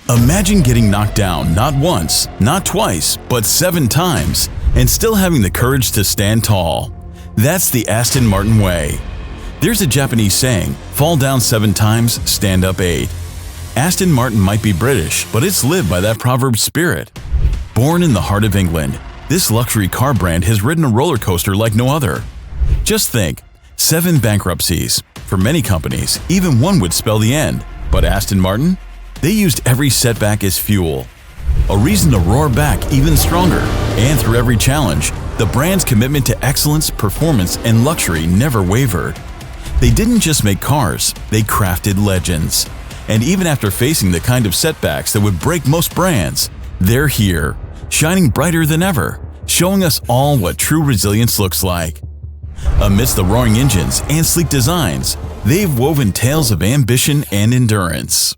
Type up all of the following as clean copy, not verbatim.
Imagine getting knocked down not once, not twice, but 7 times, and still having the courage to stand tall. That's the Aston Martin way. There's a Japanese saying, fall down 7 times, stand up 8. Aston Martin might be British, but it's lived by that proverb spirit. Born in the heart of England, this luxury car brand has ridden a roller coaster like no other. Just think, 7 bankruptcies. For many companies, even one would spell the end. But Aston Martin? They used every setback as fuel. A reason to roar back even stronger. And through every challenge, the brand's commitment to excellence, performance, and luxury never wavered. They didn't just make cars, they crafted legends. And even after facing the kind of setbacks that would break most brands, they're here, shining brighter than ever, showing us all what true resilience looks like. Amidst the roaring engines and sleek designs, they've woven tales of ambition and endurance.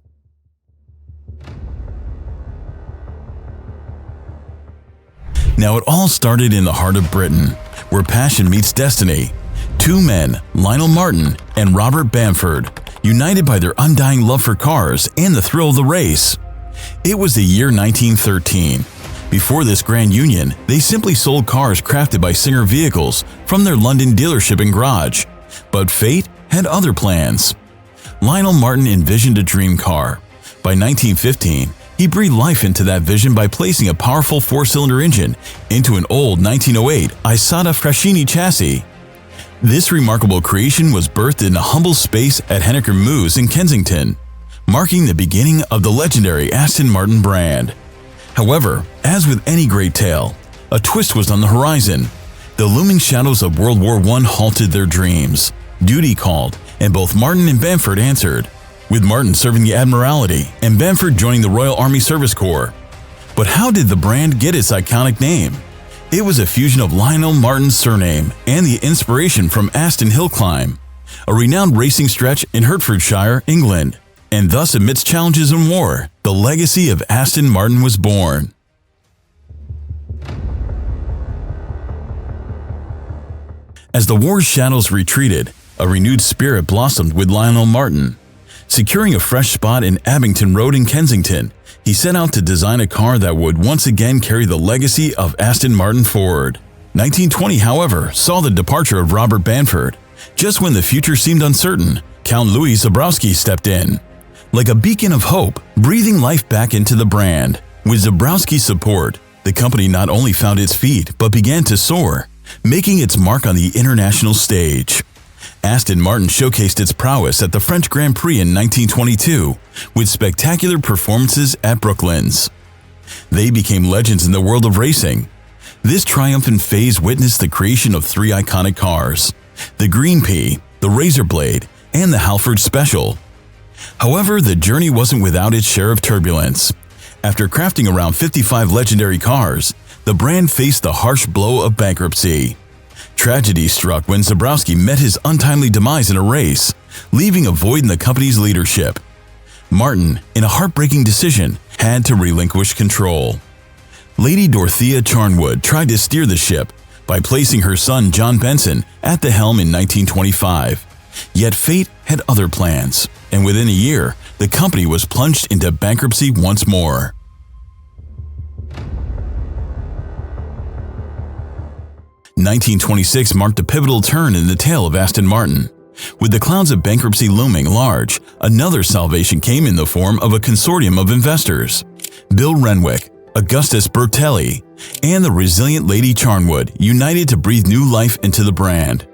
Now it all started in the heart of Britain, where passion meets destiny. 2 men, Lionel Martin and Robert Bamford, united by their undying love for cars and the thrill of the race. It was the year 1913. Before this grand union, they simply sold cars crafted by Singer Vehicles from their London dealership and garage. But fate had other plans. Lionel Martin envisioned a dream car. By 1915, he breathed life into that vision by placing a powerful 4-cylinder engine into an old 1908 Isotta Fraschini chassis. This remarkable creation was birthed in a humble space at Henniker Mews in Kensington, marking the beginning of the legendary Aston Martin brand. However, as with any great tale, a twist was on the horizon. The looming shadows of World War I halted their dreams. Duty called, and both Martin and Bamford answered, with Martin serving the Admiralty and Bamford joining the Royal Army Service Corps. But how did the brand get its iconic name? It was a fusion of Lionel Martin's surname and the inspiration from Aston Hill Climb, a renowned racing stretch in Hertfordshire, England. And thus, amidst challenges and war, the legacy of Aston Martin was born. As the war's shadows retreated, a renewed spirit blossomed with Lionel Martin. Securing a fresh spot in Abington Road in Kensington, he set out to design a car that would once again carry the legacy of Aston Martin forward. 1920, however, saw the departure of Robert Bamford. Just when the future seemed uncertain, Count Louis Zabrowski stepped in. Like a beacon of hope, breathing life back into the brand. With Zabrowski's support, the company not only found its feet but began to soar, making its mark on the international stage. Aston Martin showcased its prowess at the French Grand Prix in 1922 with spectacular performances at Brooklands. They became legends in the world of racing. This triumphant phase witnessed the creation of 3 iconic cars: the Green Pea, the Razor Blade, and the Halford Special. However, the journey wasn't without its share of turbulence. After crafting around 55 legendary cars, the brand faced the harsh blow of bankruptcy. Tragedy struck when Zabrowski met his untimely demise in a race, leaving a void in the company's leadership. Martin, in a heartbreaking decision, had to relinquish control. Lady Dorothea Charnwood tried to steer the ship by placing her son John Benson at the helm in 1925. Yet fate had other plans, and within a year, the company was plunged into bankruptcy once more. In 1926 marked a pivotal turn in the tale of Aston Martin. With the clouds of bankruptcy looming large, another salvation came in the form of a consortium of investors. Bill Renwick, Augustus Bertelli, and the resilient Lady Charnwood united to breathe new life into the brand.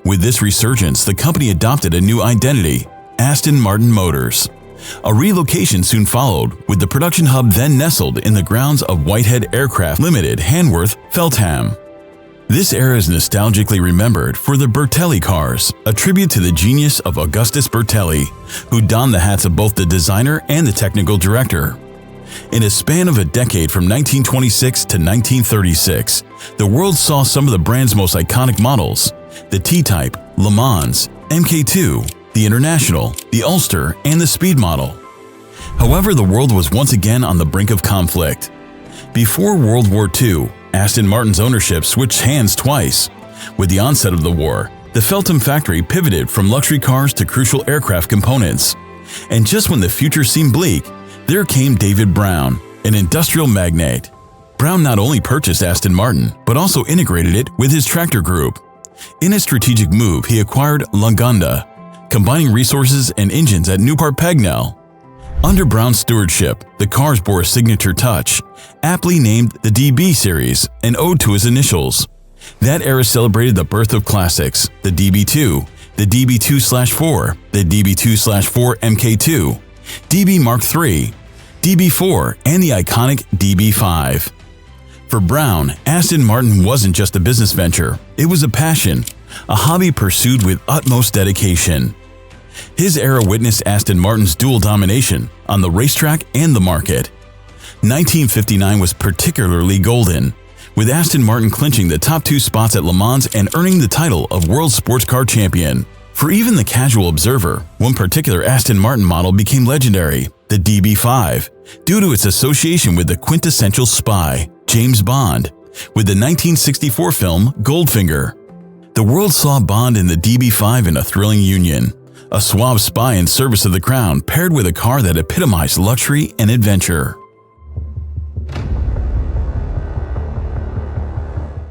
With this resurgence, the company adopted a new identity, Aston Martin Motors. A relocation soon followed, with the production hub then nestled in the grounds of Whitehead Aircraft Limited, Hanworth, Feltham. This era is nostalgically remembered for the Bertelli cars, a tribute to the genius of Augustus Bertelli, who donned the hats of both the designer and the technical director. In a span of a decade from 1926 to 1936, the world saw some of the brand's most iconic models: the T-Type, Le Mans, MK2, the International, the Ulster, and the Speed model. However, the world was once again on the brink of conflict. Before World War II, Aston Martin's ownership switched hands twice. With the onset of the war, the Feltham factory pivoted from luxury cars to crucial aircraft components. And just when the future seemed bleak, there came David Brown, an industrial magnate. Brown not only purchased Aston Martin, but also integrated it with his tractor group. In a strategic move, he acquired Lagonda, combining resources and engines at Newport Pagnell. Under Brown's stewardship, the cars bore a signature touch, aptly named the DB series, an ode to his initials. That era celebrated the birth of classics, the DB2, the DB2/4, the DB2/4 MK2, DB Mark III, DB4, and the iconic DB5. For Brown, Aston Martin wasn't just a business venture, it was a passion, a hobby pursued with utmost dedication. His era witnessed Aston Martin's dual domination on the racetrack and the market. 1959 was particularly golden, with Aston Martin clinching the top 2 spots at Le Mans and earning the title of World Sports Car Champion. For even the casual observer, one particular Aston Martin model became legendary, the DB5, due to its association with the quintessential spy, James Bond, with the 1964 film Goldfinger. The world saw Bond and the DB5 in a thrilling union, a suave spy in service of the crown paired with a car that epitomized luxury and adventure.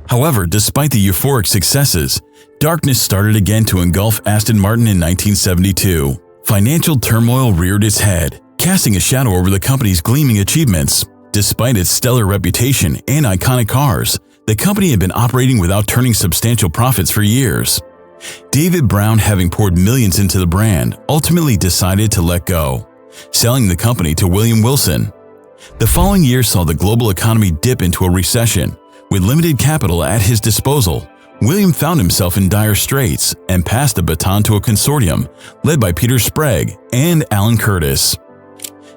However, despite the euphoric successes, darkness started again to engulf Aston Martin in 1972. Financial turmoil reared its head, casting a shadow over the company's gleaming achievements. Despite its stellar reputation and iconic cars, the company had been operating without turning substantial profits for years. David Brown, having poured millions into the brand, ultimately decided to let go, selling the company to William Wilson. The following year saw the global economy dip into a recession. With limited capital at his disposal, William found himself in dire straits and passed the baton to a consortium led by Peter Sprague and Alan Curtis.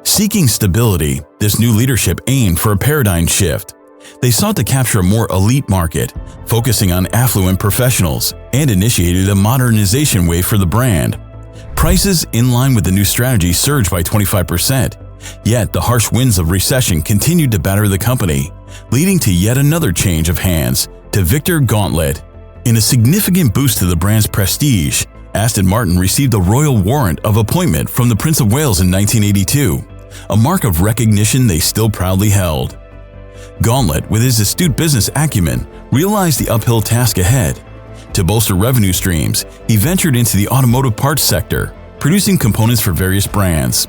Seeking stability, this new leadership aimed for a paradigm shift. They sought to capture a more elite market, focusing on affluent professionals, and initiated a modernization wave for the brand. Prices in line with the new strategy surged by 25%, yet the harsh winds of recession continued to batter the company, leading to yet another change of hands to Victor Gauntlet. In a significant boost to the brand's prestige, Aston Martin received a royal warrant of appointment from the Prince of Wales in 1982, a mark of recognition they still proudly held. Gauntlet, with his astute business acumen, realized the uphill task ahead. To bolster revenue streams, he ventured into the automotive parts sector, producing components for various brands.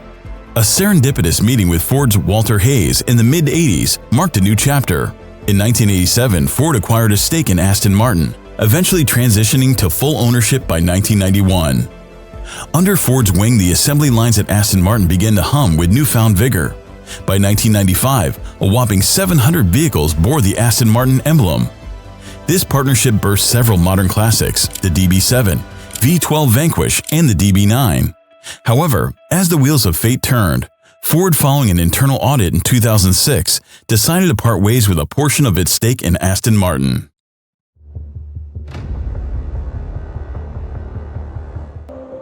A serendipitous meeting with Ford's Walter Hayes in the mid-80s marked a new chapter. In 1987, Ford acquired a stake in Aston Martin, eventually transitioning to full ownership by 1991. Under Ford's wing, the assembly lines at Aston Martin began to hum with newfound vigor. By 1995, a whopping 700 vehicles bore the Aston Martin emblem. This partnership birthed several modern classics, the DB7, V12 Vanquish, and the DB9. However, as the wheels of fate turned, Ford, following an internal audit in 2006, decided to part ways with a portion of its stake in Aston Martin.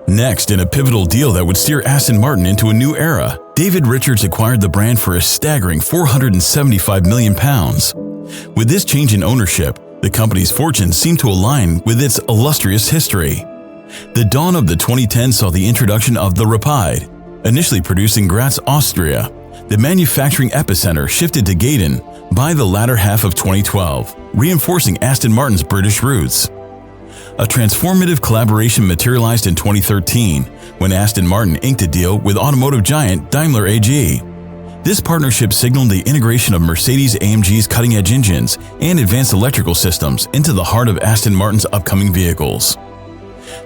Next, in a pivotal deal that would steer Aston Martin into a new era, David Richards acquired the brand for a staggering £475 million. With this change in ownership, the company's fortunes seemed to align with its illustrious history. The dawn of the 2010s saw the introduction of the Rapide. Initially produced in Graz, Austria, the manufacturing epicenter shifted to Gaydon by the latter half of 2012, reinforcing Aston Martin's British roots. A transformative collaboration materialized in 2013 when Aston Martin inked a deal with automotive giant Daimler AG. This partnership signaled the integration of Mercedes-AMG's cutting-edge engines and advanced electrical systems into the heart of Aston Martin's upcoming vehicles.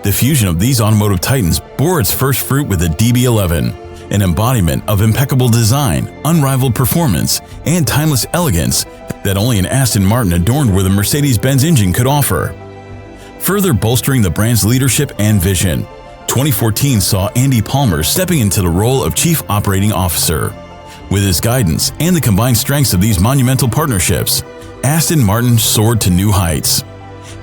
The fusion of these automotive titans bore its first fruit with the DB11, an embodiment of impeccable design, unrivaled performance, and timeless elegance that only an Aston Martin adorned with a Mercedes-Benz engine could offer. Further bolstering the brand's leadership and vision, 2014 saw Andy Palmer stepping into the role of Chief Operating Officer. With his guidance and the combined strengths of these monumental partnerships, Aston Martin soared to new heights.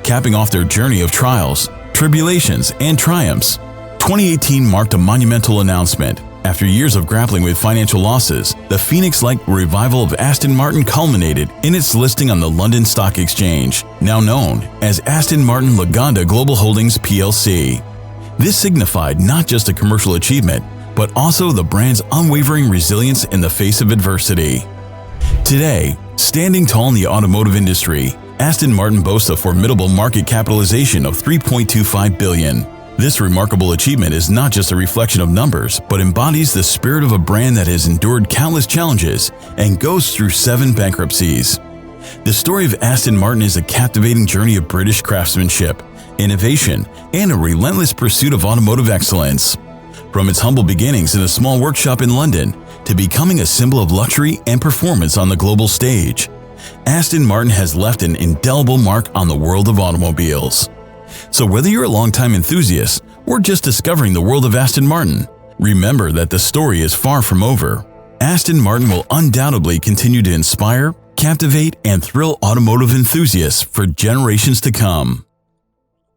Capping off their journey of trials, tribulations, and triumphs, 2018 marked a monumental announcement. After years of grappling with financial losses, the phoenix-like revival of Aston Martin culminated in its listing on the London Stock Exchange, now known as Aston Martin Lagonda Global Holdings plc. This signified not just a commercial achievement, but also the brand's unwavering resilience in the face of adversity. Today, standing tall in the automotive industry, Aston Martin boasts a formidable market capitalization of $3.25 billion. This remarkable achievement is not just a reflection of numbers, but embodies the spirit of a brand that has endured countless challenges and goes through 7 bankruptcies. The story of Aston Martin is a captivating journey of British craftsmanship, innovation, and a relentless pursuit of automotive excellence. From its humble beginnings in a small workshop in London to becoming a symbol of luxury and performance on the global stage, Aston Martin has left an indelible mark on the world of automobiles. So whether you're a longtime enthusiast or just discovering the world of Aston Martin, remember that the story is far from over. Aston Martin will undoubtedly continue to inspire, captivate, and thrill automotive enthusiasts for generations to come.